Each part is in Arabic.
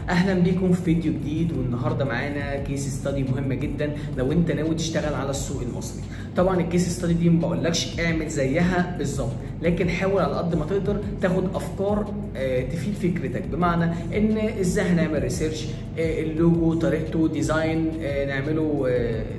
اهلا بيكم في فيديو جديد، والنهارده معانا كيس ستادي مهمه جدا لو انت ناوي تشتغل على السوق المصري. طبعا الكيس ستادي دي ما بقولكش اعمل زيها بالظبط، لكن حاول على قد ما تقدر تاخد افكار تفيد فكرتك، بمعنى ان ازاي هنعمل ريسيرش، اللوجو طريقته، ديزاين نعمله،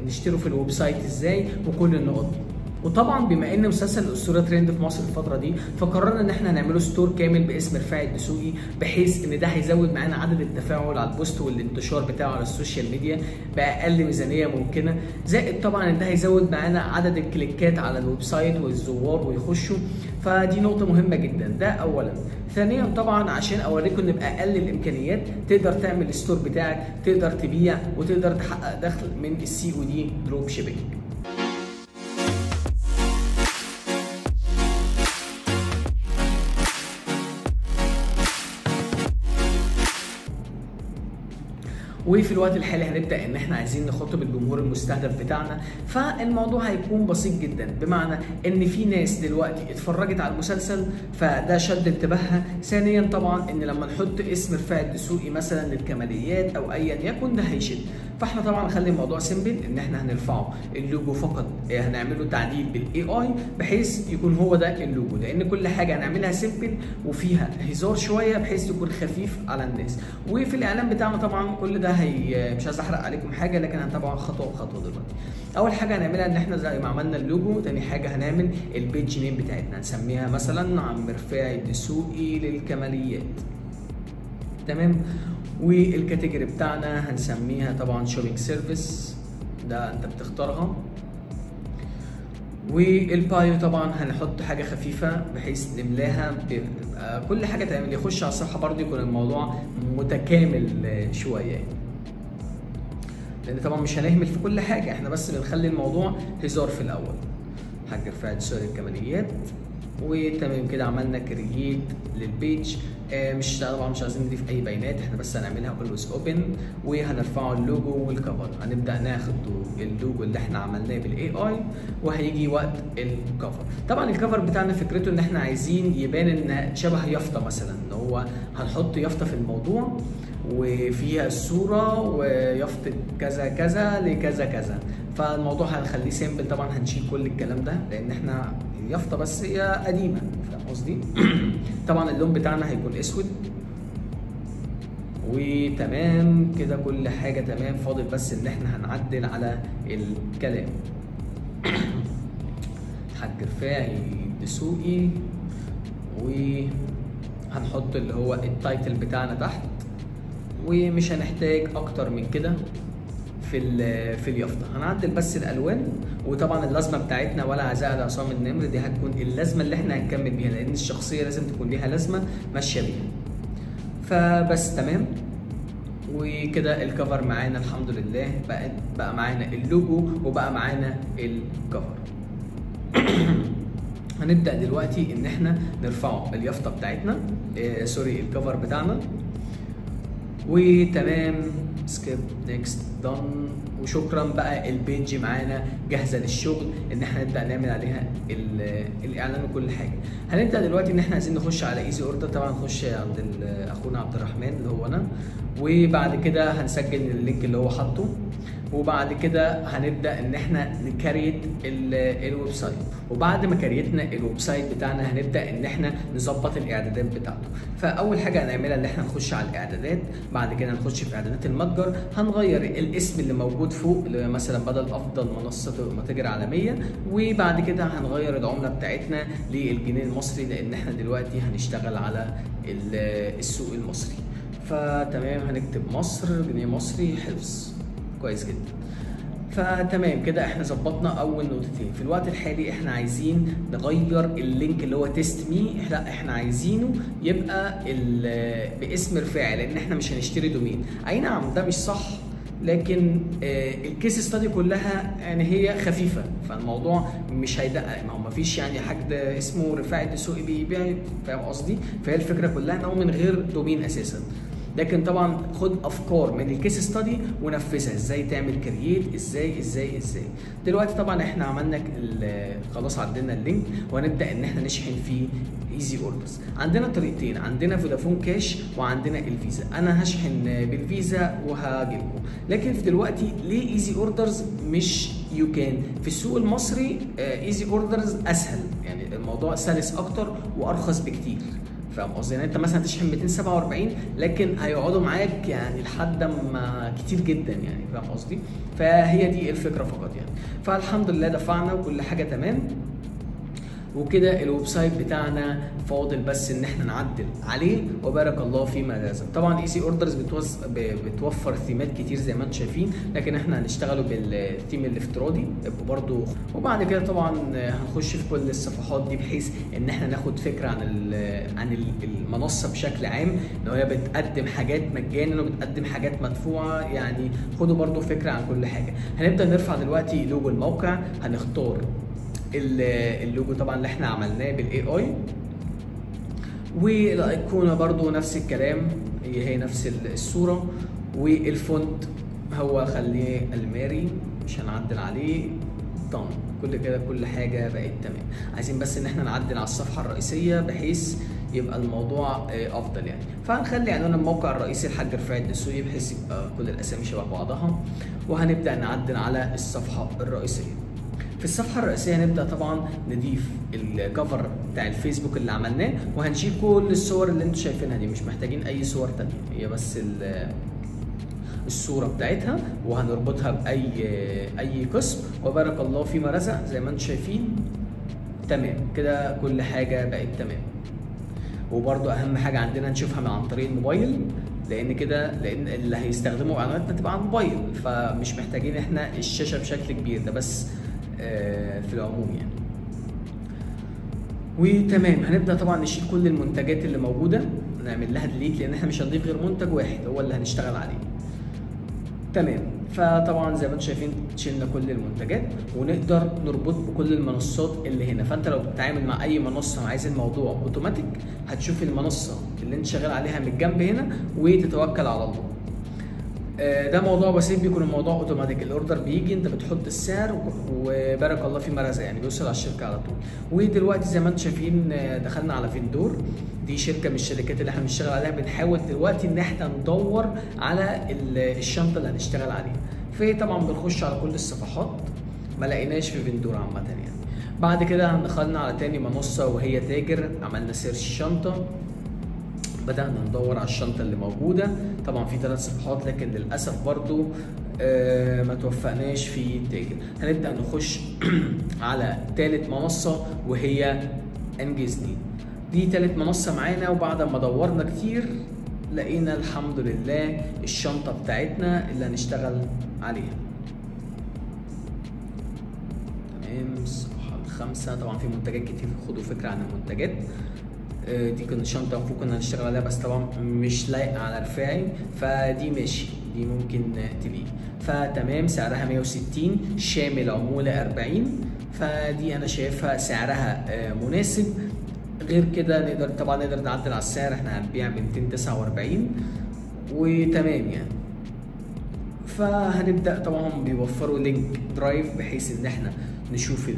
نشتره في الويب سايت ازاي، وكل النقط دي. وطبعا بما ان مسلسل الاسطوره ترند في مصر الفتره دي، فقررنا ان احنا هنعمله ستور كامل باسم رفاعي الدسوقي، بحيث ان ده هيزود معانا عدد التفاعل على البوست والانتشار بتاعه على السوشيال ميديا باقل ميزانيه ممكنه، زائد طبعا ان ده هيزود معانا عدد الكليكات على الويب سايت والزوار ويخشوا، فدي نقطه مهمه جدا. ده اولا. ثانيا طبعا عشان اوريكم ان باقل الامكانيات تقدر تعمل الستور بتاعك، تقدر تبيع وتقدر تحقق دخل من السي او دي دروب شيبينج. وفي الوقت الحالي هنبدا ان احنا عايزين نخاطب الجمهور المستهدف بتاعنا، فالموضوع هيكون بسيط جدا، بمعنى ان في ناس دلوقتي اتفرجت على المسلسل فده شد انتباهها. ثانيا طبعا ان لما نحط اسم رفاعي الدسوقي مثلا للكماليات او ايا يكن ده هيشد، فاحنا طبعا نخلي الموضوع سيمبل، ان احنا هنرفعه اللوجو فقط، هنعمله تعديل بالاي اي بحيث يكون هو ده اللوجو، لان كل حاجه هنعملها سيمبل وفيها هزار شويه بحيث يكون خفيف على الناس. وفي الاعلان بتاعنا طبعا كل ده مش عايز احرق عليكم حاجه، لكن هنتابعه خطوه بخطوه دلوقتي. اول حاجه هنعملها ان احنا زي ما عملنا اللوجو، تاني حاجه هنعمل البيج نيم بتاعتنا، هنسميها مثلا عم رفاعي الدسوقي للكماليات. تمام. والكاتيجوري بتاعنا هنسميها طبعا شوبينج سيرفيس، ده انت بتختارها. والبايو طبعا هنحط حاجه خفيفه بحيث نملاها كل حاجه تعمل يخش على الصفحه، برضه يكون الموضوع متكامل شويه، لان طبعا مش هنهمل في كل حاجه، احنا بس بنخلي الموضوع هزار في الاول. حاج رفاعي الدسوقي للكماليات. وتمام كده عملنا كرييت للبيج. مش طبعا مش عايزين نضيف اي بيانات، احنا بس هنعملها اولويز اوبن، وهنرفعه اللوجو والكفر. هنبدا ناخد اللوجو اللي احنا عملناه بالاي اي، وهيجي وقت الكفر. طبعا الكفر بتاعنا فكرته ان احنا عايزين يبان ان شبه يافطه مثلا، ان هو هنحط يافطه في الموضوع وفيها الصوره ويافطه كذا كذا لكذا كذا، فالموضوع هنخليه سيمبل. طبعا هنشيل كل الكلام ده لان احنا يافطه بس هي قديمه، فاهم قصدي؟ طبعا اللون بتاعنا هيكون اسود. وتمام كده كل حاجه تمام، فاضل بس ان احنا هنعدل على الكلام. حاج رفاعي الدسوقي، وهنحط اللي هو التايتل بتاعنا تحت، ومش هنحتاج اكتر من كده في اليافطه. هنعدل بس الالوان، وطبعا اللازمه بتاعتنا ولا عزاء لعصام النمر دي هتكون اللازمه اللي احنا هنكمل بيها، لان الشخصيه لازم تكون ليها لازمه ماشيه بيها. فبس تمام. وكده الكفر معانا الحمد لله، بقى معانا اللوجو وبقى معانا الكفر. هنبدا دلوقتي ان احنا نرفعه اليافطه بتاعتنا، سوري الكفر بتاعنا. وتمام، سكيب نيكست دون، وشكرا. بقى البيج معانا جاهزه للشغل، ان احنا نبدا نعمل عليها الاعلان وكل حاجه. هنبدا دلوقتي ان احنا عايزين نخش على ايزي اوردر، طبعا نخش عند اخونا عبد الرحمن اللي هو انا، وبعد كده هنسجل اللينك اللي هو حاطه، وبعد كده هنبدا ان احنا نكريت الويب سايت. وبعد ما كريتنا الويب سايت بتاعنا هنبدا ان احنا نظبط الاعدادات بتاعته. فاول حاجه هنعملها ان احنا نخش على الاعدادات، بعد كده نخش في اعدادات المتجر، هنغير الاسم اللي موجود فوق، اللي مثلا بدل افضل منصه متاجر عالميه، وبعد كده هنغير العمله بتاعتنا للجنيه المصري، لان احنا دلوقتي هنشتغل على السوق المصري. فتمام، هنكتب مصر جنيه مصري حفظ، كويس جدا. فتمام كده احنا ظبطنا اول نقطتين. في الوقت الحالي احنا عايزين نغير اللينك اللي هو تيست مي، لا احنا عايزينه يبقى باسم رفاعي، لان احنا مش هنشتري دومين. اي نعم ده مش صح، لكن الكيس ستادي كلها يعني هي خفيفه، فالموضوع مش هيدقق، ما هو مفيش يعني حد اسمه رفاعي الدسوقي بيبيع، فاهم قصدي؟ فهي الفكره كلها ان هو من غير دومين اساسا. لكن طبعا خد افكار من الكيس ستادي ونفذها، ازاي تعمل كرييت، ازاي. دلوقتي طبعا احنا عملنا خلاص عدلنا اللينك، وهنبدا ان احنا نشحن فيه ايزي اوردرز. عندنا طريقتين، عندنا فودافون كاش وعندنا الفيزا. انا هشحن بالفيزا وهجيلكم، لكن في دلوقتي ليه ايزي اوردرز مش يو كان؟ في السوق المصري ايزي اوردرز اسهل، يعني الموضوع سلس اكتر وارخص بكتير. فاهم قصدي؟ يعني انت مثلا تشحن 247 لكن هيقعدوا معاك يعني لحد ما كتير جدا يعني، فاهم قصدي؟ فهي دي الفكره فقط يعني. فالحمد لله دفعنا وكل حاجه تمام، وكده الويب سايت بتاعنا فاضل بس ان احنا نعدل عليه، وبارك الله فيما رزق. طبعا ايزي اوردرز بتوفر ثيمات كتير زي ما انتم شايفين، لكن احنا هنشتغلوا بالثيم الافتراضي برضو. وبعد كده طبعا هنخش في كل الصفحات دي بحيث ان احنا ناخد فكره عن المنصه بشكل عام، ان هي بتقدم حاجات مجانا وبتقدم حاجات مدفوعه، يعني خدوا برضو فكره عن كل حاجه. هنبدا نرفع دلوقتي لوجو الموقع، هنختار اللوجو طبعا اللي احنا عملناه بالاي اي، والايقونه برضو نفس الكلام، هي نفس الصوره، والفونت هو خليه الماري مش هنعدل عليه. طن كل حاجه بقت تمام. عايزين بس ان احنا نعدل على الصفحه الرئيسيه بحيث يبقى الموضوع افضل يعني. فهنخلي عنوان الموقع الرئيسي الحاج رفاعي الدسوقي بحيث يبقى كل الاسامي شبه بعضها، وهنبدا نعدل على الصفحه الرئيسيه. في الصفحه الرئيسيه هنبدا طبعا نضيف الكفر بتاع الفيسبوك اللي عملناه، وهنشيل كل الصور اللي انتم شايفينها دي، مش محتاجين اي صور تانية، هي بس الصوره بتاعتها، وهنربطها باي قسم، وبارك الله فيما رزق زي ما انتم شايفين. تمام كده كل حاجه بقت تمام. وبرده اهم حاجه عندنا نشوفها من عن طريق الموبايل، لان اللي هيستخدموا اعلاناتنا تبقى على الموبايل، فمش محتاجين احنا الشاشه بشكل كبير، ده بس في العموم يعني. وتمام هنبدا طبعا نشيل كل المنتجات اللي موجوده، نعمل لها ديليت لان احنا مش هنضيف غير منتج واحد هو اللي هنشتغل عليه. تمام، فطبعا زي ما انتم شايفين شلنا كل المنتجات، ونقدر نربط بكل المنصات اللي هنا. فانت لو بتتعامل مع اي منصه وعايز الموضوع اوتوماتيك، هتشوف المنصه اللي انت شغال عليها من الجنب هنا وتتوكل على الله. ده موضوع بسيط، بيكون الموضوع اوتوماتيك، الاوردر بيجي انت بتحط السعر وبارك الله فيما رزق، يعني بيوصل على الشركه على طول. ودلوقتي زي ما انتم شايفين دخلنا على فيندور، دي شركه من الشركات اللي احنا بنشتغل عليها. بنحاول دلوقتي ان احنا ندور على الشنطه اللي هنشتغل عليها، فطبعا بنخش على كل الصفحات ما لقيناش في فيندور عامه يعني. بعد كده دخلنا على تاني منصه وهي تاجر، عملنا سيرش شنطه، بدأنا ندور على الشنطة اللي موجودة. طبعا في 3 صفحات لكن للأسف برضو ما توفقناش في تاجر. هنبدأ نخش على ثالث منصة وهي انجزني، دي ثالث منصة معانا. وبعد ما دورنا كتير لقينا الحمد لله الشنطة بتاعتنا اللي هنشتغل عليها. تمام، الصفحة الخامسة طبعا في منتجات كتير، خدوا فكرة عن المنتجات. دي كنا شنطه المفروض كنا هنشتغل عليها بس طبعا مش لايقه على رفاعي، فدي ماشي، دي ممكن تليق. فتمام، سعرها 160 شامل عموله 40، فدي انا شايفها سعرها مناسب. غير كده نقدر نعدل على السعر، احنا هنبيع ب 249 وتمام يعني. فهنبدا طبعا بيوفروا لينك درايف بحيث ان احنا نشوف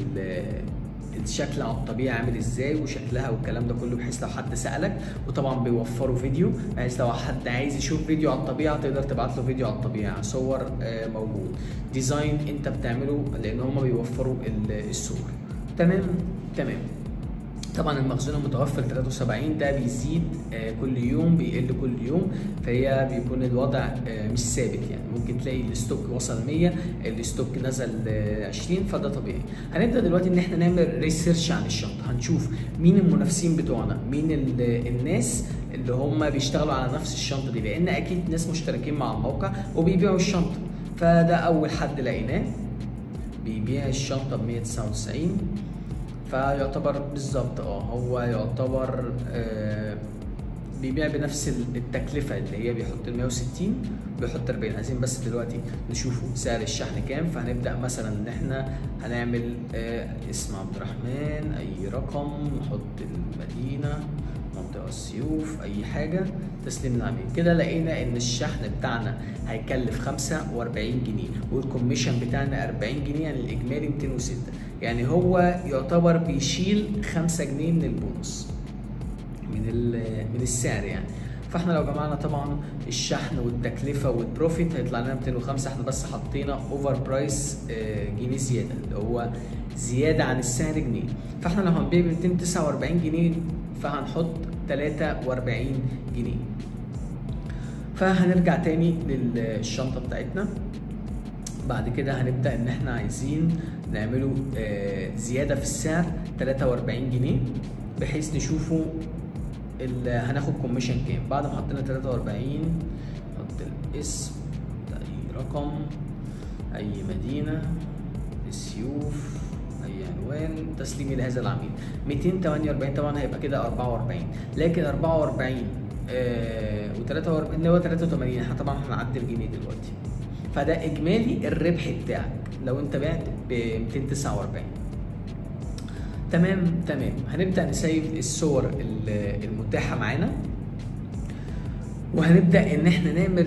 الشكل على الطبيعه عامل ازاي وشكلها والكلام ده كله، بحيث لو حد سالك. وطبعا بيوفروا فيديو بحيث لو حد عايز يشوف فيديو على الطبيعه تقدر تبعت له فيديو على الطبيعه، صور موجود، ديزاين انت بتعمله، لان هم بيوفروا الصور. تمام. طبعا المخزون المتوفر 73 ده بيزيد كل يوم، بيقل كل يوم، فهي بيكون الوضع مش ثابت يعني. ممكن تلاقي الستوك وصل 100، الستوك نزل 20، فده طبيعي. هنبدا دلوقتي ان احنا نعمل ريسيرش عن الشنطه، هنشوف مين المنافسين بتوعنا، مين الناس اللي هم بيشتغلوا على نفس الشنطه دي، لان اكيد ناس مشتركين مع الموقع وبيبيعوا الشنطه. فده اول حد لقيناه بيبيع الشنطه ب 199، فيعتبر بالظبط هو يعتبر بيبيع بنفس التكلفه اللي هي بيحط ال 160 بيحط 40. عايزين بس دلوقتي نشوفوا سعر الشحن كام. فهنبدا مثلا ان احنا هنعمل اسم عبد الرحمن، اي رقم، نحط المدينه، منطقة السيوف، اي حاجة، تسليم العميل. كده لقينا ان الشحن بتاعنا هيكلف 45 جنيه والكوميشن بتاعنا 40 جنيه، يعني الاجمالي 206. يعني هو يعتبر بيشيل 5 جنيه من البونص من السعر يعني. فاحنا لو جمعنا طبعا الشحن والتكلفه والبروفيت هيطلع لنا 205. احنا بس حطينا اوفر برايس جنيه زياده، اللي هو زياده عن السعر جنيه. فاحنا لو هنبيع ب 249 جنيه فهنحط 43 جنيه. فهنرجع تاني للشنطه بتاعتنا. بعد كده هنبدا ان احنا عايزين نعمله زياده في السعر 43 جنيه، بحيث نشوفوا هناخد كوميشن كام. بعد ما حطينا 43 نحط الاسم، اي رقم، اي مدينه، السيوف، اي عنوان، تسليمي لهذا العميل. 248 طبعا هيبقى كده 44، لكن 44 و43 اللي هو 83. احنا طبعا هنعدي الجنيه دلوقتي. فده اجمالي الربح بتاعك لو انت بعت ب 249. تمام. هنبدأ نسيف الصور المتاحة معانا، وهنبدأ ان احنا نعمل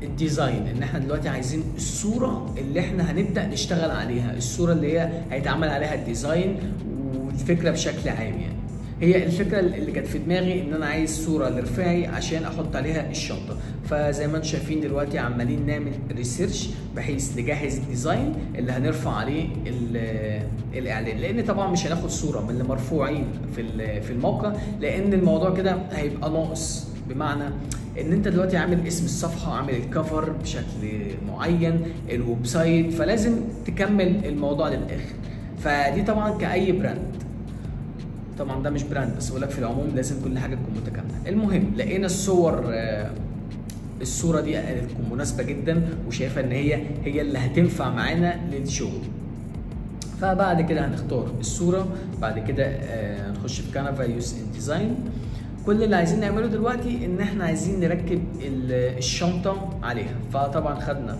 الديزاين. ان احنا دلوقتي عايزين الصورة اللي احنا هنبدأ نشتغل عليها، الصورة اللي هي هيتعمل عليها الديزاين والفكرة بشكل عام يعني. هي الفكرة اللي كانت في دماغي ان انا عايز صورة لرفاعي عشان احط عليها الشنطة. فزي ما انتم شايفين دلوقتي عمالين نعمل ريسيرش بحيث نجهز الديزاين اللي هنرفع عليه الاعلان، لان طبعا مش هناخد صورة من اللي مرفوعين في الموقع، لان الموضوع كده هيبقى ناقص. بمعنى ان انت دلوقتي عامل اسم الصفحة، عامل الكفر بشكل معين، الويب سايت، فلازم تكمل الموضوع للاخر. فدي طبعا كأي براند، طبعا ده مش براند بس بقول لك في العموم لازم كل حاجه تكون متكامله. المهم لقينا الصوره دي تكون مناسبه جدا وشايفه ان هي اللي هتنفع معانا للشغل. فبعد كده هنختار الصوره، بعد كده هنخش في كانفا يوز ان ديزاين. كل اللي عايزين نعمله دلوقتي ان احنا عايزين نركب الشنطه عليها. فطبعا خدنا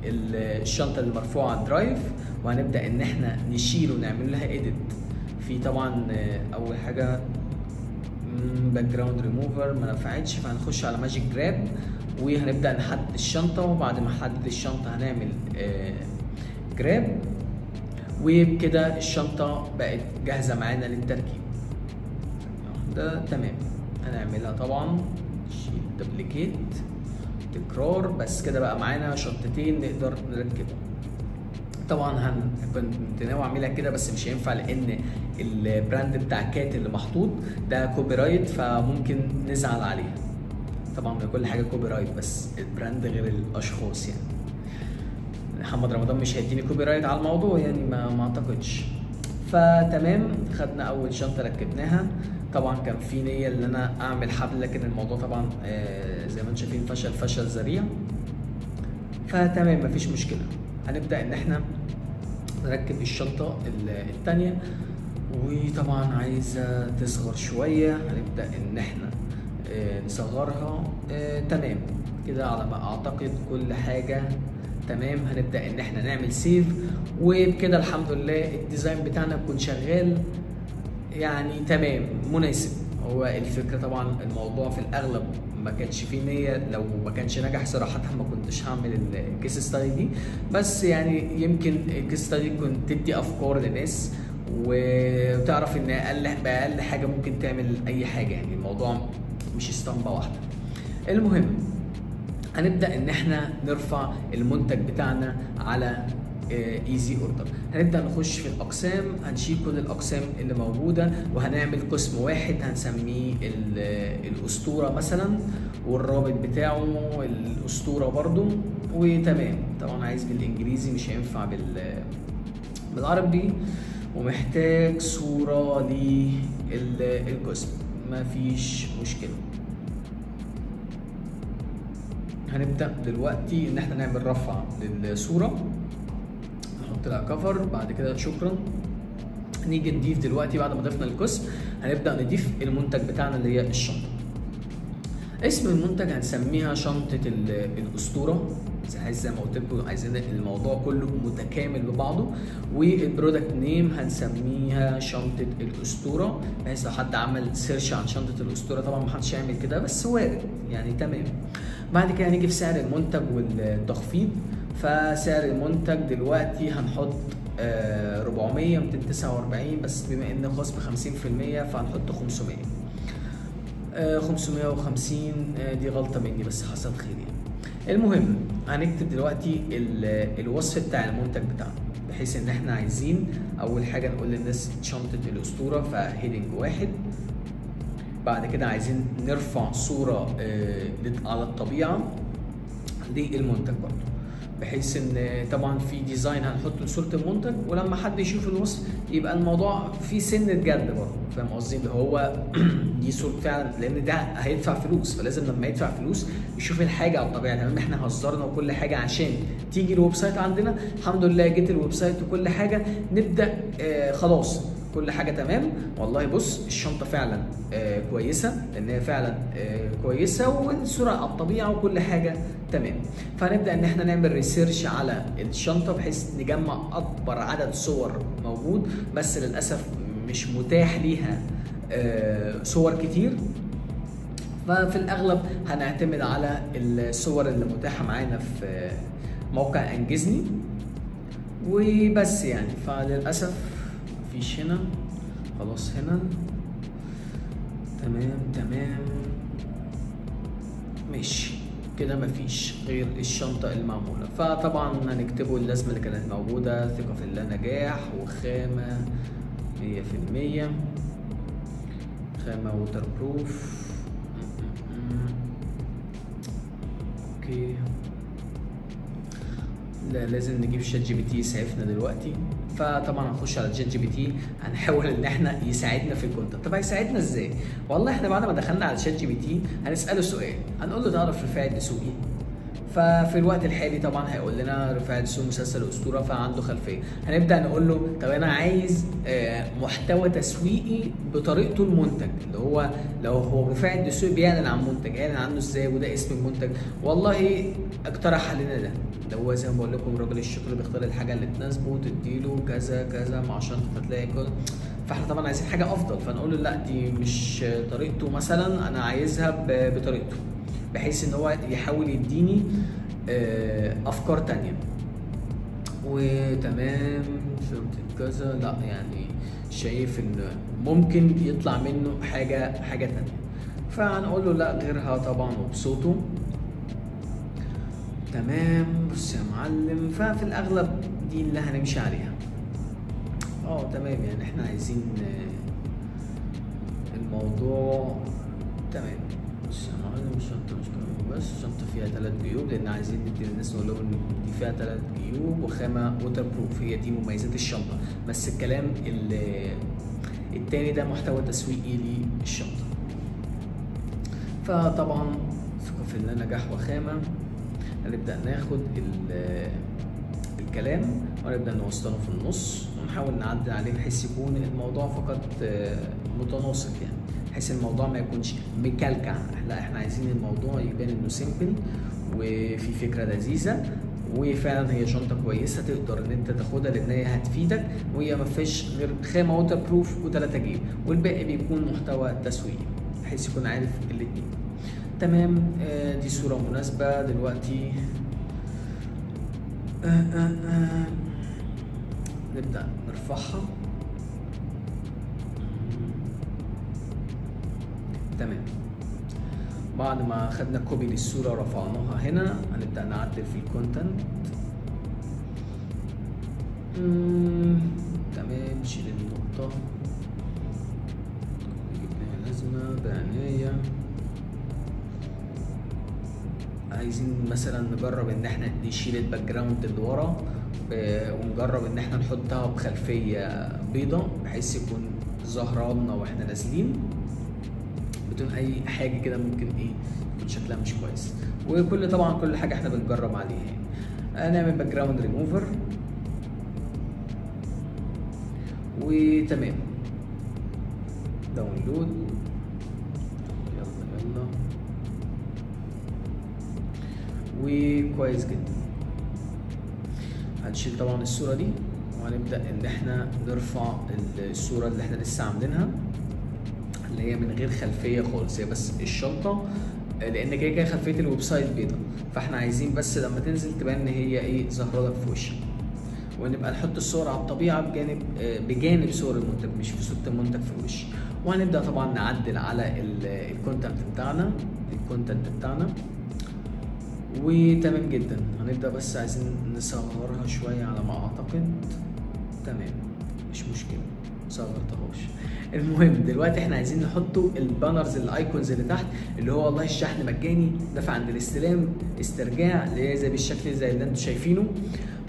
الشنطه اللي مرفوعه على الدرايف، وهنبدا ان احنا نشيل ونعمل لها ايديت. في طبعا اول حاجه باك جراوند ريموفر ما نفعتش، فهنخش على ماجيك جراب وهنبدا نحدد الشنطه. وبعد ما نحدد الشنطه هنعمل جراب، وبكده الشنطه بقت جاهزه معانا للتركيب. ده تمام. هنعملها طبعا شيل دبليكيت تكرار، بس كده بقى معانا شنطتين نقدر نركبهم. طبعا كنت ناوي اعملها كده بس مش هينفع، لان البراند بتاع كات اللي محطوط ده كوبي رايت، فممكن نزعل عليها. طبعا كل حاجه كوبي رايت بس البراند غير الاشخاص يعني. محمد رمضان مش هيديني كوبي رايت على الموضوع يعني، ما اعتقدش. فتمام، خدنا اول شنطه ركبناها. طبعا كان في نيه ان انا اعمل حبل، لكن الموضوع طبعا زي ما انتم شايفين فشل ذريع. فتمام مفيش مشكله. هنبدا ان احنا نركب الشنطه الثانيه، وطبعا عايزه تصغر شويه. هنبدا ان احنا نصغرها. تمام كده على ما اعتقد كل حاجه تمام. هنبدا ان احنا نعمل سيف، وبكده الحمد لله الديزاين بتاعنا يكون شغال يعني تمام مناسب. هو الفكره طبعا الموضوع في الاغلب ما كانش فيه نيه، لو ما كانش نجح صراحه ما كنتش هعمل الكيس ستادي دي، بس يعني يمكن الكيس ستادي كنت تدي افكار للناس وتعرف ان باقل حاجه ممكن تعمل اي حاجه، يعني الموضوع مش اسطمبه واحده. المهم هنبدا ان احنا نرفع المنتج بتاعنا على ايزي اوردر. هنبدا نخش في الاقسام، هنشيل كل الاقسام اللي موجوده وهنعمل قسم واحد هنسميه الاسطوره مثلا، والرابط بتاعه الاسطوره برضو، وتمام. طبعا عايز بالانجليزي مش هينفع بالعربي، ومحتاج صوره للقسم، مفيش مشكله. هنبدا دلوقتي ان احنا نعمل رفع للصوره، نحط لها كفر، بعد كده شكرا. نيجي نضيف دلوقتي بعد ما ضفنا القسم هنبدا نضيف المنتج بتاعنا اللي هي الشنطه. اسم المنتج هنسميها شنطة الأسطورة، زي ما قلت لكم عايزين الموضوع كله متكامل ببعضه. والبرودكت نيم هنسميها شنطة الأسطورة، بحيث لو حد عمل سيرش عن شنطة الأسطورة، طبعا محدش يعمل كده بس وارد يعني، تمام. بعد كده هنيجي في سعر المنتج والتخفيض. فسعر المنتج دلوقتي هنحط 400 249، بس بما ان خاص ب 50% فهنحط 500. 550 دي غلطة مني بس حصل خير يعني. المهم هنكتب دلوقتي الوصف بتاع المنتج بتاعنا، بحيث ان احنا عايزين اول حاجة نقول للناس شنطة الأسطورة، فهيدنج 1. بعد كده عايزين نرفع صورة على الطبيعة للمنتج برضه، بحيث ان طبعا في ديزاين هنحط صوره المنتج، ولما حد يشوف الوصف يبقى الموضوع فيه سنه جد برضه، فاهم قصدي؟ اللي هو دي صوره فعلا، لان ده هيدفع فلوس، فلازم لما يدفع فلوس يشوف الحاجه على الطبيعه. تمام، احنا هزرنا وكل حاجه عشان تيجي الويب سايت عندنا، الحمد لله جيت الويب سايت وكل حاجه، نبدا خلاص كل حاجه تمام. والله بص الشنطه فعلا كويسه، لان هي فعلا كويسه، والصوره على الطبيعه وكل حاجه تمام. فهنبدا ان احنا نعمل ريسيرش على الشنطه، بحيث نجمع اكبر عدد صور موجود، بس للاسف مش متاح ليها صور كتير. ففي الاغلب هنعتمد على الصور اللي متاحه معانا في موقع انجزني وبس يعني. فللاسف مفيش هنا، خلاص هنا تمام ماشي كده، مفيش غير الشنطة المعمولة. فطبعا هنكتبه اللازمة اللي كانت موجودة، ثقة في الله نجاح، وخامة 100%، خامة ووتر بروف. اوكي، لا لازم نجيب شات جي بي تي يسعفنا دلوقتي. فطبعا هنخش على شات جي بي تي، هنحاول ان احنا يساعدنا في الكونتنت. طب هيساعدنا ازاي؟ والله احنا بعد ما دخلنا على شات جي بي تي هنساله سؤال، هنقول له تعرف رفاعي الدسوقي؟ ففي الوقت الحالي طبعا هيقول لنا رفاعي الدسوقي مسلسل الاسطوره، فعنده خلفيه. هنبدا نقول له طب انا عايز محتوى تسويقي بطريقته المنتج، اللي هو لو هو رفاعي الدسوقي بيعلن عن منتج، يعلن عنه ازاي وده اسم المنتج؟ والله اقترح علينا ده، اللي هو زي ما بقول لكم راجل الشغل بيختار الحاجه اللي تناسبه وتديله كذا كذا مع شنطه هتلاقي كل. فاحنا طبعا عايزين حاجه افضل، فنقول له لا دي مش طريقته، مثلا انا عايزها بطريقته، بحيث ان هو يحاول يديني افكار تانية. وتمام شنطة كذا، لا يعني شايف ان ممكن يطلع منه حاجة تانية، فهنقول له لا غيرها طبعا وبصوته. تمام، بص يا معلم، ففي الاغلب دي اللي هنمشي عليها. تمام، يعني احنا عايزين الموضوع تمام. بص يا معلم، الشنطة مش كمان بس، الشنطة فيها 3 جيوب، لأن عايزين ندي للناس نقول لهم إن دي فيها 3 جيوب وخامة ووتر بروف، هي دي مميزات الشنطة. بس الكلام التاني ده محتوى تسويقي للشنطة. فطبعا ثقة في الله نجاح وخامة، هنبدأ ناخد الكلام ونبدأ نوصله في النص ونحاول نعدل عليه، بحيث يكون الموضوع فقط متناسق، يعني بحيث الموضوع ما يكونش مكلكع. لا احنا عايزين الموضوع يبان انه سيمبل وفي فكره لذيذه، وفعلا هي شنطه كويسه تقدر ان انت تاخدها، لان هي هتفيدك، وهي ما فيهاش غير خامه ووتر بروف و3 جيب، والباقي بيكون محتوى تسويقي بحيث يكون عارف الاثنين. تمام، دي صوره مناسبه دلوقتي. نبدا نرفعها. تمام، بعد ما خدنا كوبي للصورة ورفعناها هنا، هنبدأ نعدل في الكونتنت. تمام، نشيل النقطة، نجيب لها لازمة بعناية. عايزين مثلا نجرب ان احنا نشيل الباك جراوند اللي ورا، ونجرب ان احنا نحطها بخلفية بيضة، بحيث يكون ظاهرة لنا واحنا نازلين بدون اي حاجه كده ممكن يكون شكلها مش كويس. طبعا كل حاجه احنا بنجرب عليها يعني. نعمل باك جراوند ريموفر وتمام، داونلود. يلا وكويس جدا. هنشيل طبعا الصورة دي وهنبدأ ان احنا نرفع الصورة اللي احنا لسه عاملينها اللي هي من غير خلفية خالص، هي بس الشنطة، لان كده كده خلفية الويب سايت بيضة، فاحنا عايزين بس لما تنزل تبان ان هي ايه ظاهرة لك في وشك. ونبقى نحط الصور على الطبيعة بجانب صور المنتج، مش في صورة المنتج في الوش. وهنبدأ طبعا نعدل على الكونتنت بتاعنا وتمام جدا. هنبدأ بس عايزين نصغرها شوية على ما اعتقد. تمام مش مشكلة، مصغرتهاش. المهم دلوقتي احنا عايزين نحطوا البانرز الايكونز اللي تحت، اللي هو والله الشحن مجاني، دفع عند الاستلام، استرجاع، اللي هي زي بالشكل زي اللي انتوا شايفينه.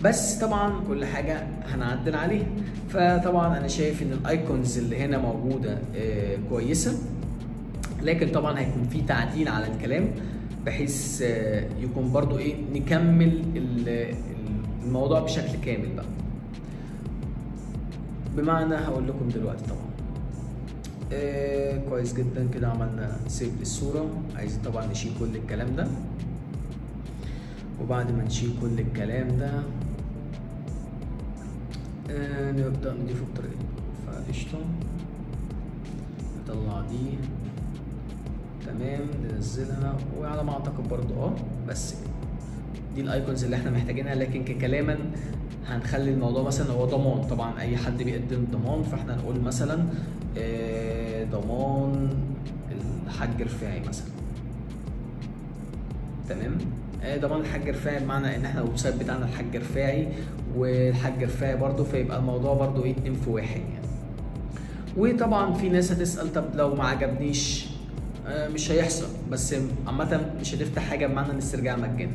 بس طبعا كل حاجه هنعدل عليها. فطبعا انا شايف ان الايكونز اللي هنا موجوده كويسه، لكن طبعا هيكون في تعديل على الكلام بحيث يكون برضو ايه نكمل الموضوع بشكل كامل بقى. بمعنى هقول لكم دلوقتي طبعا كويس جدا كده. عملنا سيف للصوره. عايزين طبعا نشيل كل الكلام ده، وبعد ما نشيل كل الكلام ده نبدأ نضيفه بطريقتنا. فقشطة، نطلع دي تمام، ننزلها، وعلى ما اعتقد برضو بس كده دي الايكونز اللي احنا محتاجينها. لكن ككلاما هنخلي الموضوع مثلا هو ضمان، طبعا اي حد بيقدم ضمان، فاحنا نقول مثلا ضمان الحاج رفاعي مثلا. تمام، ضمان الحاج رفاعي بمعنى ان احنا الويب سايت بتاعنا الحاج رفاعي والحاج رفاعي برضو، فيبقى الموضوع برضو ايه 2 في 1 يعني. وطبعا في ناس هتسال طب لو ما عجبنيش مش هيحصل، بس عامه مش هتفتح حاجه بمعنى الاسترجاع مجانا.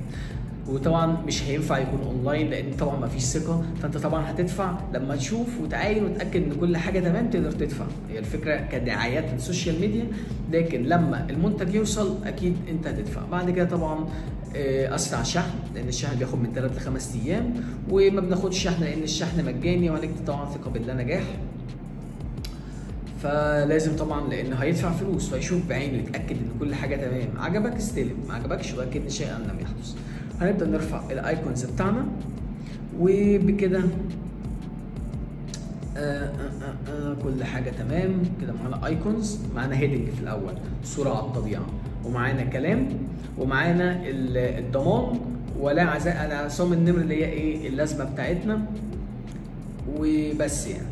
وطبعا مش هينفع يكون اونلاين لان طبعا ما فيش ثقه، فانت طبعا هتدفع لما تشوف وتعاين وتاكد ان كل حاجه تمام تقدر تدفع. هي الفكره كدعايات للسوشيال ميديا، لكن لما المنتج يوصل اكيد انت هتدفع. بعد كده طبعا اسرع شحن، لان الشحن بياخد من 3 ل 5 ايام، وما بناخدش شحن لان الشحن مجاني، وهنكتب طبعا ثقه بالله نجاح. فلازم طبعا لان هيدفع فلوس فيشوف بعينه يتاكد ان كل حاجه تمام. عجبك استلم، ما عجبكش واكد شيئا لم يحدث. هنبدا نرفع الايكونز بتاعنا، وبكده كل حاجه تمام كده. معانا ايكونز، معانا هيدنج في الاول صوره على الطبيعه، ومعانا كلام، ومعانا الضمان ولا عزاء على عصام النمر اللي هي ايه اللازمه بتاعتنا، وبس يعني.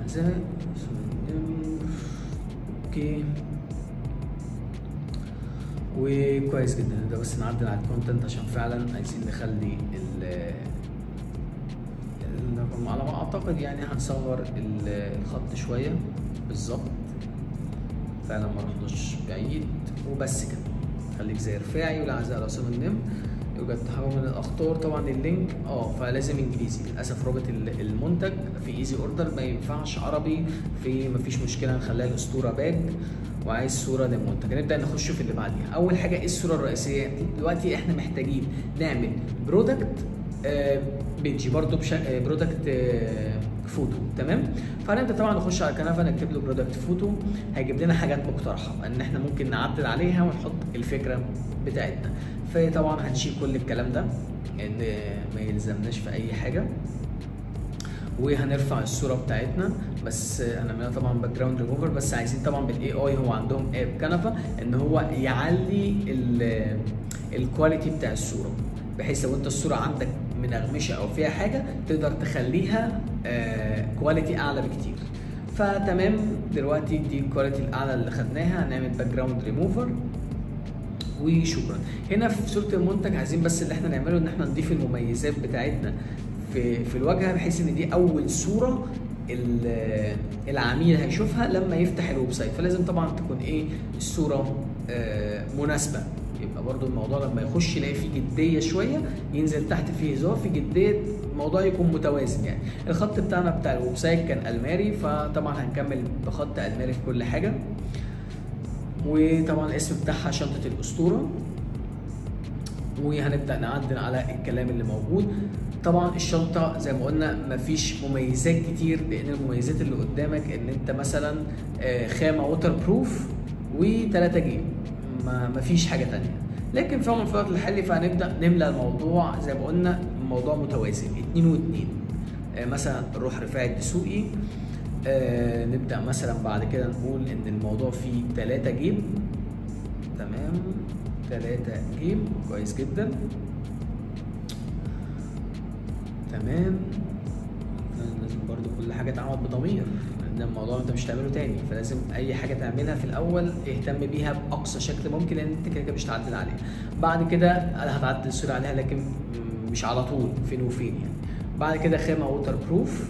عزاء عصام النمر اوكي، وكويس جدا. ده بس نعدل على الكونتنت عشان فعلا عايزين نخلي على ما اعتقد يعني هنصغر الخط شويه بالظبط، فعلا ما رحناش بعيد، وبس كده. خليك زي رفاعي ولا عزاء على عصام النمر. يوجد تحول من الاخطار، طبعا اللينك فلازم انجليزي للاسف. رابط المنتج في ايزي اوردر ما ينفعش عربي، في مفيش مشكله نخليها الاسطوره باج، وعايز صوره للمنتج. نبدا نخش في اللي بعديها. اول حاجه ايه الصوره الرئيسيه؟ دلوقتي احنا محتاجين نعمل برودكت بيجي برضو برودكت فوتو. تمام، فهنبدا طبعا نخش على كنفه نكتب له برودكت فوتو، هيجيب لنا حاجات مقترحه ان احنا ممكن نعدل عليها ونحط الفكره بتاعتنا. فطبعا هنشيل كل الكلام ده ان ما يلزمناش في اي حاجه، وهنرفع الصوره بتاعتنا. بس هنعملها طبعا باك جراوند ريموفر، بس عايزين طبعا بالاي اي، هو عندهم اب كنفه ان هو يعلي الكواليتي بتاع الصوره، بحيث لو انت الصوره عندك منغمشه او فيها حاجه تقدر تخليها كواليتي اعلى بكتير. فتمام، دلوقتي دي الكواليتي الاعلى اللي خدناها. هنعمل باك جراوند ريموفر وشكرا. هنا في صوره المنتج عايزين بس اللي احنا نعمله ان احنا نضيف المميزات بتاعتنا في الواجهه، بحيث ان دي اول صوره العميل هيشوفها لما يفتح الويب سايت. فلازم طبعا تكون ايه الصوره مناسبه، يبقى برضو الموضوع لما يخش يلاقي فيه جديه شويه، ينزل تحت فيه هزار، في جديه، الموضوع يكون متوازن يعني. الخط بتاعنا بتاع الويب سايت كان الماري، فطبعا هنكمل بخط الماري في كل حاجه. وطبعا الاسم بتاعها شنطه الاسطوره، وهنبدا نعدل على الكلام اللي موجود. طبعا الشنطه زي ما قلنا مفيش مميزات كتير، لان المميزات اللي قدامك ان انت مثلا خامه ووتر بروف و3 جيم، ما فيش حاجه تانية. لكن في الوقت الحالي فهنبدا نملى الموضوع زي ما قلنا موضوع متوازن 2 و2. مثلا نروح رفاعي الدسوقي، نبدا مثلا بعد كده نقول ان الموضوع فيه 3 جيب. تمام، 3 جيب كويس جدا. تمام، لازم برضو كل حاجه تعمل بضمير، لان الموضوع انت مش هتعمله تاني، فلازم اي حاجه تعملها في الاول اهتم بيها باقصى شكل ممكن، لان انت كده مش هتعدل عليها. بعد كده هتعدل الصوره عليها لكن مش على طول، فين وفين يعني. بعد كده خامه ووتر بروف،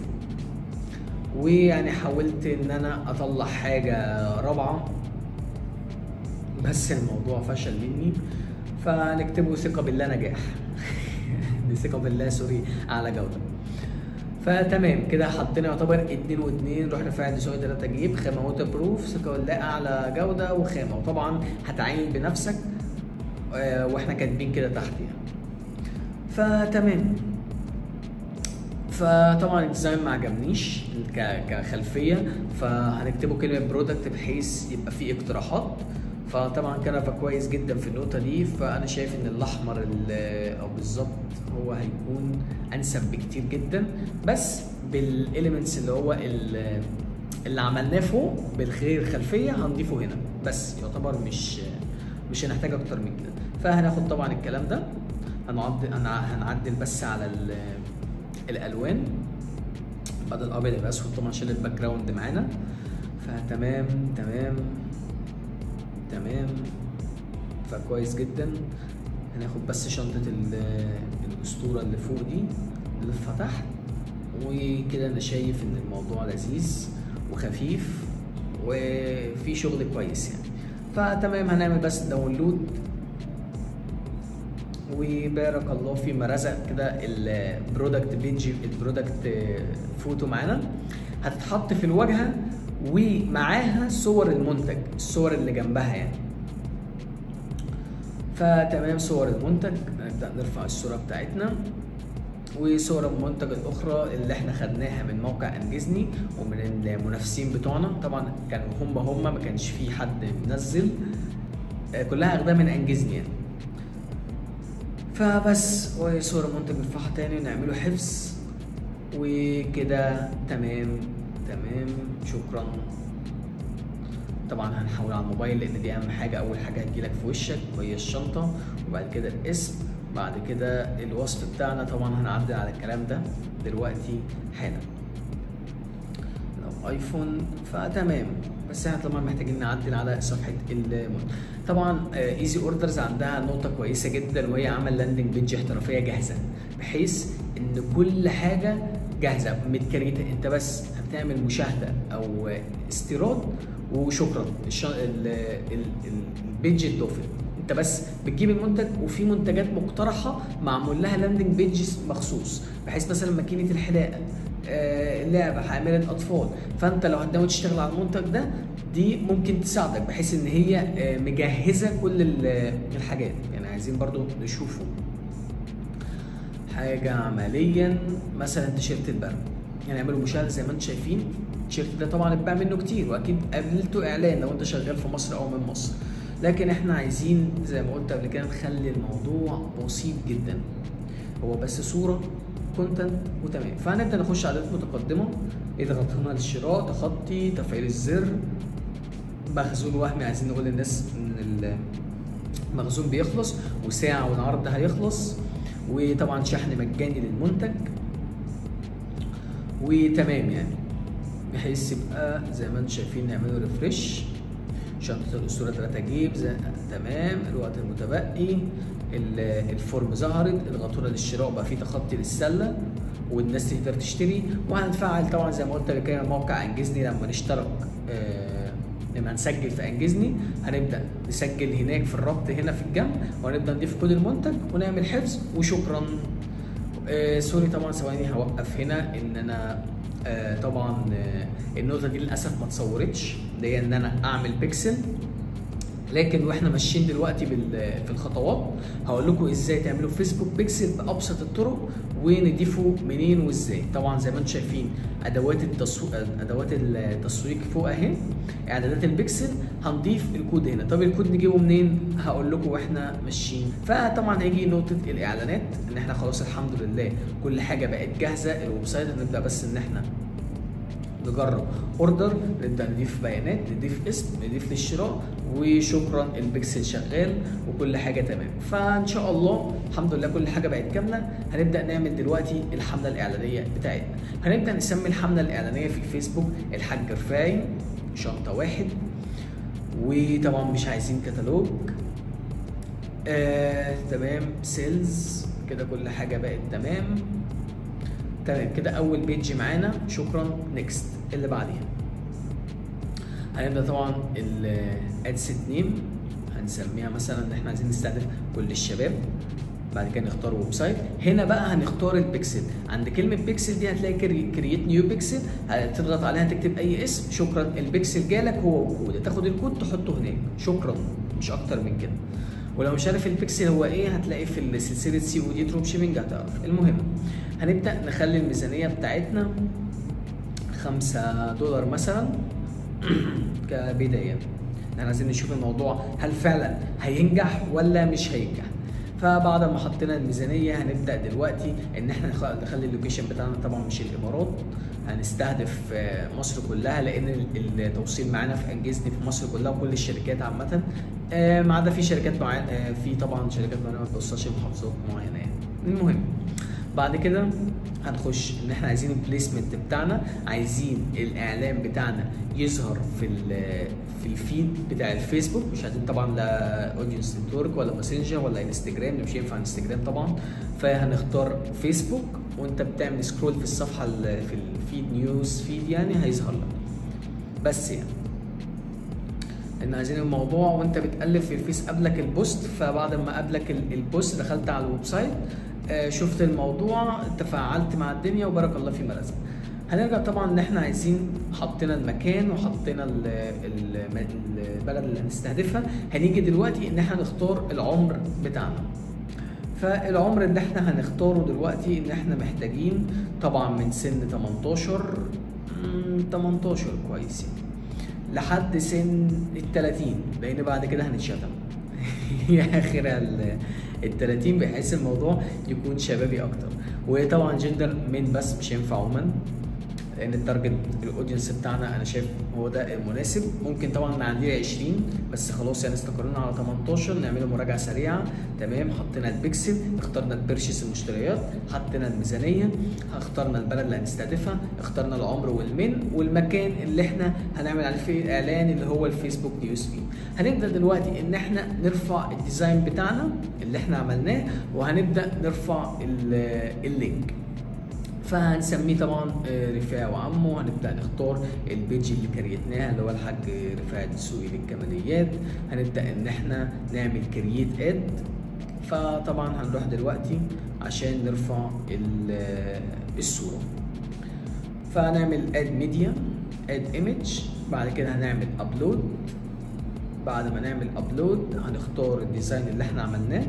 ويعني حاولت ان انا اطلع حاجه رابعه بس الموضوع فشل مني، فنكتبه ثقه بالله نجاح. ثقه بالله سوري اعلى جوده. فتمام كده حطينا يعتبر 2 و2. نروح رفاعي الدسوقي 3 جيب، خامه ووتر بروف، ثقه بالله اعلى جوده، وخامه. وطبعا هتعين بنفسك واحنا كاتبين كده تحت يعني. فتمام، فطبعا الديزاين ما عجبنيش كخلفيه، فهنكتبه كلمه برودكت بحيث يبقى فيه اقتراحات. فطبعا كنفه كويس جدا في النقطه دي، فانا شايف ان الاحمر او بالظبط هو هيكون انسب بكتير جدا، بس بالاليمنتس اللي هو اللي عملناه فوق بالغير خلفيه هنضيفه هنا، بس يعتبر مش هنحتاج اكتر من كده. فهناخد طبعا الكلام ده هنعدل بس على الالوان، بدل الابيض يبقى اسود طبعا عشان الباك جراوند معانا. فتمام تمام تمام، فكويس جدا. هناخد بس شنطه الاسطوره اللي فوق دي نلفها تحت، وكده انا شايف ان الموضوع لذيذ وخفيف وفي شغل كويس يعني. فتمام، هنعمل بس داونلود، وبارك الله فيما رزق كده البرودكت بيج، البرودكت فوتو معانا هتتحط في الواجهه ومعاها صور المنتج، الصور اللي جنبها يعني. فتمام، صور المنتج نبدا نرفع الصوره بتاعتنا، وصور المنتج الاخرى اللي احنا خدناها من موقع انجزني ومن المنافسين بتوعنا. طبعا كانوا هم ما كانش في حد منزل، كلها اخدها من انجزني يعني. فبس وصور المنتج نرفعها تاني ونعمله حفظ، وكده تمام تمام، شكرا. طبعا هنحول على الموبايل لان دي اهم حاجه. اول حاجه هتجيلك في وشك وهي الشنطه، وبعد كده الاسم، بعد كده الوصف بتاعنا. طبعا هنعدل على الكلام ده دلوقتي حالا لو ايفون. فتمام، بس احنا طبعا محتاجين نعدل على صفحه المنتج. طبعا ايزي اوردرز عندها نقطه كويسه جدا، وهي عمل لاندنج بيج احترافيه جاهزه، بحيث ان كل حاجه جاهزه متكريته، انت بس هتعمل مشاهده او استيراد وشكرا. البيج اتضافت، انت بس بتجيب المنتج، وفي منتجات مقترحه معمول لها لاندنج بيجز مخصوص، بحيث مثلا ماكينه الحلاقه، لعبه، حامله اطفال، فانت لو هتناوي تشتغل على المنتج ده دي ممكن تساعدك، بحيث ان هي مجهزه كل الحاجات يعني. عايزين برضو نشوفه حاجه عمليا، مثلا تيشيرت البرد يعني اعملوا مشاهده زي ما انتم شايفين. التيشيرت ده طبعا اتباع منه كتير، واكيد قابلته اعلان لو انت شغال في مصر او من مصر، لكن احنا عايزين زي ما قلت قبل كده نخلي الموضوع بسيط جدا، هو بس صوره كونتنت وتمام. فهنبدا نخش على متقدمه، اضغط هنا للشراء، تخطي، تفعيل الزر، مخزون وهمي، عايزين نقول للناس ان المخزون بيخلص وساعه والعرض هيخلص، وطبعا شحن مجاني للمنتج وتمام يعني، بحيث يبقى زي ما انتم شايفين. نعمله ريفريش، شنطه الاسطوره 3 جيب تمام. الوقت المتبقي، الفورم ظهرت، اضغطوا للشراء، بقى في تخطي للسله والناس تقدر تشتري. وهنفعل طبعا زي ما قلت لك كده موقع انجزني، لما نشترك لما نسجل في انجزني هنبدا نسجل هناك في الربط هنا في الجنب، وهنبدا نضيف كود المنتج ونعمل حفظ وشكرا. سوري طبعا، ثواني هوقف هنا ان انا طبعا النقطه دي للاسف ما اتصورتش، اللي هي ان انا اعمل بيكسل لكن واحنا ماشيين دلوقتي في الخطوات هقول لكم ازاي تعملوا فيسبوك بيكسل بابسط الطرق ونضيفه منين وازاي. طبعا زي ما انتم شايفين ادوات التسويق فوق اهي، اعدادات البيكسل، هنضيف الكود هنا. طب الكود نجيبه منين؟ هقول لكم واحنا ماشيين. فطبعا هيجي نقطه الاعلانات ان احنا خلاص الحمد لله كل حاجه بقت جاهزه، الويب سايت هنبدا بس ان احنا نجرب اوردر، نبدا نضيف بيانات، نضيف اسم، نضيف للشراء، وشكرا البيكسل شغال وكل حاجه تمام. فان شاء الله الحمد لله كل حاجه بقت كامله. هنبدا نعمل دلوقتي الحمله الاعلانيه بتاعتنا. هنبدا نسمي الحمله الاعلانيه في الفيسبوك الحاج رفاعي شنطه واحد، وطبعا مش عايزين كتالوج. تمام، سيلز كده كل حاجه بقت تمام كده. اول بيج معانا، شكرا. نيكست اللي بعديها هنبدا طبعا الادسيت نيم هنسميها مثلا ان احنا عايزين نستهدف كل الشباب. بعد كده نختار ويب سايت. هنا بقى هنختار البيكسل. عند كلمه بيكسل دي هتلاقي كرييت نيو بيكسل، هتضغط عليها تكتب اي اسم. شكرا البيكسل جالك هو وكود، تاخد الكود تحطه هناك. شكرا، مش اكتر من كده. ولو مش عارف البيكسل هو ايه هتلاقي في سلسله سي او دي دروب شيبنج هتعرف. المهم هنبدا نخلي الميزانيه بتاعتنا $5 مثلا كبدايه. احنا عايزين نشوف الموضوع هل فعلا هينجح ولا مش هينجح. فبعد ما حطينا الميزانيه هنبدا دلوقتي ان احنا نخلي اللوكيشن بتاعنا طبعا مش الامارات، هنستهدف مصر كلها، لان التوصيل معانا في انجزني في مصر كلها وكل الشركات عامه، ما عدا في شركات معينه، في طبعا شركات معينه ما بتوصلش محافظات معينه يعني. المهم بعد كده هنخش ان احنا عايزين البليسمنت بتاعنا، عايزين الاعلان بتاعنا يظهر في الفيد بتاع الفيسبوك. مش عايزين طبعا لا اودينس نتورك ولا ماسنجر ولا انستجرام، مش ينفع انستجرام طبعا. فهنختار فيسبوك، وانت بتعمل سكرول في الصفحه في الفيد نيوز فيد يعني هيظهر لك. بس يعني ان عايزين الموضوع وانت بتقلب في الفيس قبلك البوست، فبعد ما قبلك البوست دخلت على الويب سايت، شفت الموضوع، تفاعلت مع الدنيا وبارك الله فيما رزق. هنرجع طبعا ان احنا عايزين حطينا المكان وحطينا البلد اللي هنستهدفها. هنيجي دلوقتي ان احنا نختار العمر بتاعنا. فالعمر اللي احنا هنختاره دلوقتي ان احنا محتاجين طبعا من سن 18 كويس لحد سن 30، لان بعد كده هنتشتم يا اخر ال 30 بحيث الموضوع يكون شبابي اكتر. وطبعا جندر من بس مش هينفع وومن، لان التارجت الاودينس بتاعنا انا شايف هو ده المناسب. ممكن طبعا نعليه 20 بس خلاص يعني استقرينا على 18. نعمله مراجعه سريعه. تمام، حطينا البيكسل، اخترنا البيرشيس المشتريات، حطينا الميزانيه، اخترنا البلد اللي هنستهدفها، اخترنا العمر والمكان اللي احنا هنعمل عليه فيه الاعلان اللي هو الفيسبوك نيوز فيد. هنبدا دلوقتي ان احنا نرفع الديزاين بتاعنا اللي احنا عملناه، وهنبدا نرفع اللينك. فهنسميه طبعا رفاعي وعمه. هنبدا نختار البيج اللي كريتناها اللي هو الحاج رفاعي الدسوقي للكماليات. هنبدا ان احنا نعمل كرييت اد. فطبعا هنروح دلوقتي عشان نرفع الصوره. فهنعمل اد ميديا، اد ايمج، بعد كده هنعمل ابلود. بعد ما نعمل ابلود هنختار الديزاين اللي احنا عملناه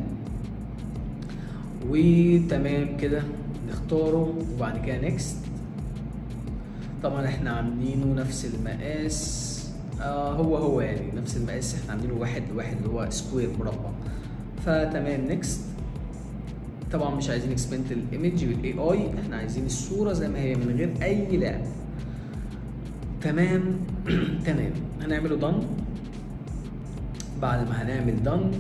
وتمام كده نختاره، وبعد كده نيكست. طبعا احنا عاملينه نفس المقاس، هو يعني نفس المقاس، احنا عاملينه 1:1 اللي هو سكوير مربع. فتمام نيكست. طبعا مش عايزين اكسبنت الايمج بالاي اي، احنا عايزين الصوره زي ما هي من غير اي لعب. تمام تمام. هنعمله دن. بعد ما هنعمل دن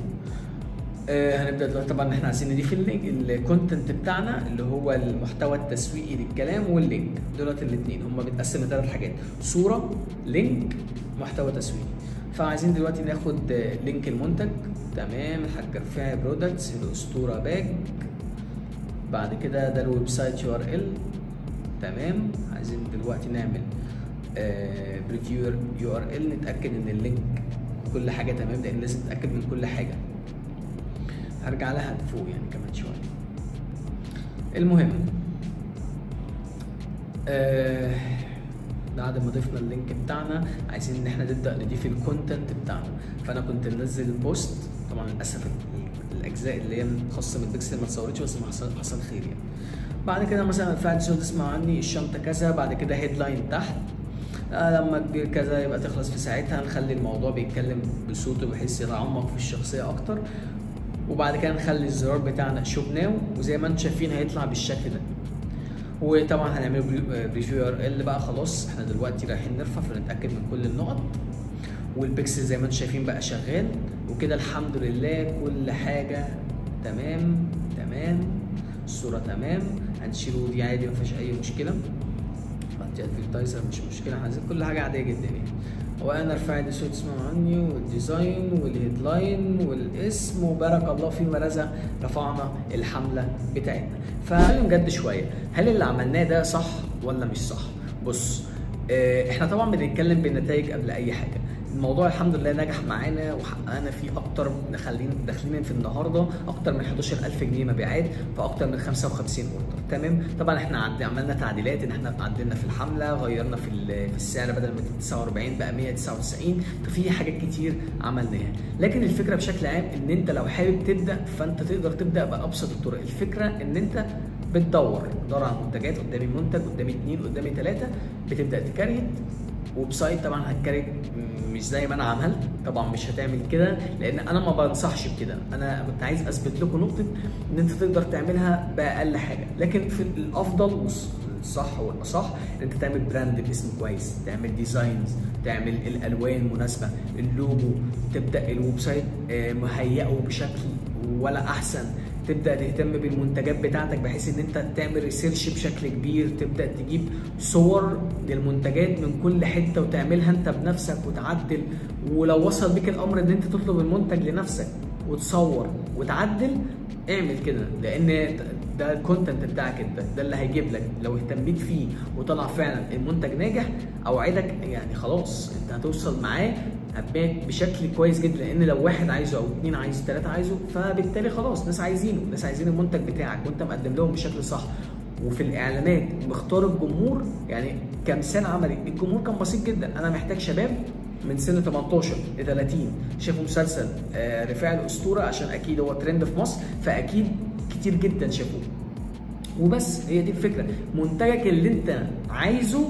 هنبدا دلوقتي طبعا احنا عايزين نضيف الكونتنت بتاعنا اللي هو المحتوى التسويقي للكلام واللينك. دولت الاثنين هم بيتقسموا ل3 حاجات: صوره، لينك، محتوى تسويقي. فعايزين دلوقتي ناخد لينك المنتج. تمام، الحاج رفاعي برودكتس الاسطوره باج. بعد كده ده الويب سايت URL. تمام، عايزين دلوقتي نعمل بريفيو URL نتاكد ان اللينك كل حاجه تمام، لان لازم نتاكد من كل حاجه. هرجع لها فوق يعني كمان شويه. المهم بعد ما ضفنا اللينك بتاعنا عايزين ان احنا نبدا نضيف الكونتنت بتاعنا. فانا كنت منزل البوست، طبعا للاسف الاجزاء اللي هي خاصه من البيكسل ما اتصورتش، بس ما حصل خير يعني. بعد كده مثلا فعل صوت اسمع عني، الشنطه كذا، بعد كده هيدلاين تحت، لما كبير كذا يبقى تخلص في ساعتها. نخلي الموضوع بيتكلم بصوته بحيث يتعمق في الشخصيه اكتر. وبعد كده نخلي الزرار بتاعنا شوب ناو، وزي ما انتم شايفين هيطلع بالشكل ده. وطبعا هنعمل بريفيو URL بقى. خلاص احنا دلوقتي رايحين نرفع، فنتاكد من كل النقط. والبيكسل زي ما انتم شايفين بقى شغال، وكده الحمد لله كل حاجه تمام. الصوره تمام، هنشيله دي عادي ما فيهاش اي مشكله. حطي ادفرتايزر مش مشكله، عايزين كل حاجه عاديه جدا يعني. وانا رفعت صوت اسمه عني، والديزاين والهيدلاين والاسم، وبارك الله فيما رزق رفعنا الحمله بتاعتنا. فخلينا نجد شويه، هل اللي عملناه ده صح ولا مش صح؟ بص، احنا طبعا بنتكلم بالنتائج قبل اي حاجه. الموضوع الحمد لله نجح معانا وحققنا فيه اكتر، داخلين في النهارده اكتر من 11000 جنيه مبيعات في اكتر من 55 اوردر. تمام. طبعا احنا عملنا تعديلات، ان احنا عدلنا في الحمله، غيرنا في السعر، بدل ما 249 بقى 199، ففي حاجات كتير عملناها. لكن الفكره بشكل عام ان انت لو حابب تبدا فانت تقدر تبدا بابسط الطرق. الفكره ان انت بتدور على منتجات، قدامي منتج، قدامي 2، قدامي 3، بتبدا تكريت. ويب سايت طبعا هتكريت مش زي ما انا عملت، طبعا مش هتعمل كده لان انا ما بنصحش بكده. انا كنت عايز اثبت لكم نقطه ان انت تقدر تعملها باقل حاجه، لكن في الافضل والصح والاصح ان انت تعمل براند باسم كويس، تعمل ديزاينز، تعمل الالوان مناسبه، اللوجو، تبدا الويب سايت مهيئه بشكل ولا احسن، تبدا تهتم بالمنتجات بتاعتك بحيث ان انت تعمل ريسيرش بشكل كبير، تبدا تجيب صور للمنتجات من كل حته وتعملها انت بنفسك وتعدل. ولو وصل بيك الامر ان انت تطلب المنتج لنفسك وتصور وتعدل، اعمل كده، لان ده الكونتنت بتاعك انت، ده اللي هيجيب لك. لو اهتميت فيه وطلع فعلا المنتج ناجح، اوعدك يعني خلاص انت هتوصل معاه هتبيع بشكل كويس جدا. لان لو واحد عايزه او 2 عايزه 3 عايزه، فبالتالي خلاص ناس عايزين المنتج بتاعك وانت مقدم لهم بشكل صح. وفي الاعلانات مختار الجمهور، يعني كمثال عملي الجمهور كان بسيط جدا. انا محتاج شباب من سن 18 ل 30 شافوا مسلسل رفاعي الاسطوره، عشان اكيد هو ترند في مصر، فاكيد كتير جدا شافوه. وبس هي دي الفكره. منتجك اللي انت عايزه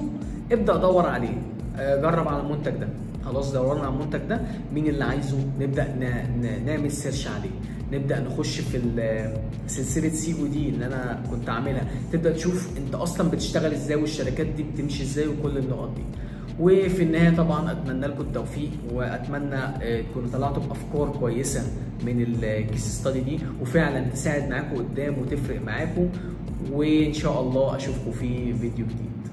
ابدا دور عليه، جرب على المنتج ده. خلاص دورنا على المنتج ده، مين اللي عايزه، نبدا نعمل سيرش عليه، نبدا نخش في سلسله COD اللي انا كنت عاملها، تبدا تشوف انت اصلا بتشتغل ازاي والشركات دي بتمشي ازاي وكل النقط دي. وفي النهايه طبعا اتمنى لكم التوفيق، واتمنى تكونوا طلعتوا بافكار كويسه من الكيس ستادي دي، وفعلا تساعد معاكم قدام وتفرق معاكم. وان شاء الله اشوفكم في فيديو جديد.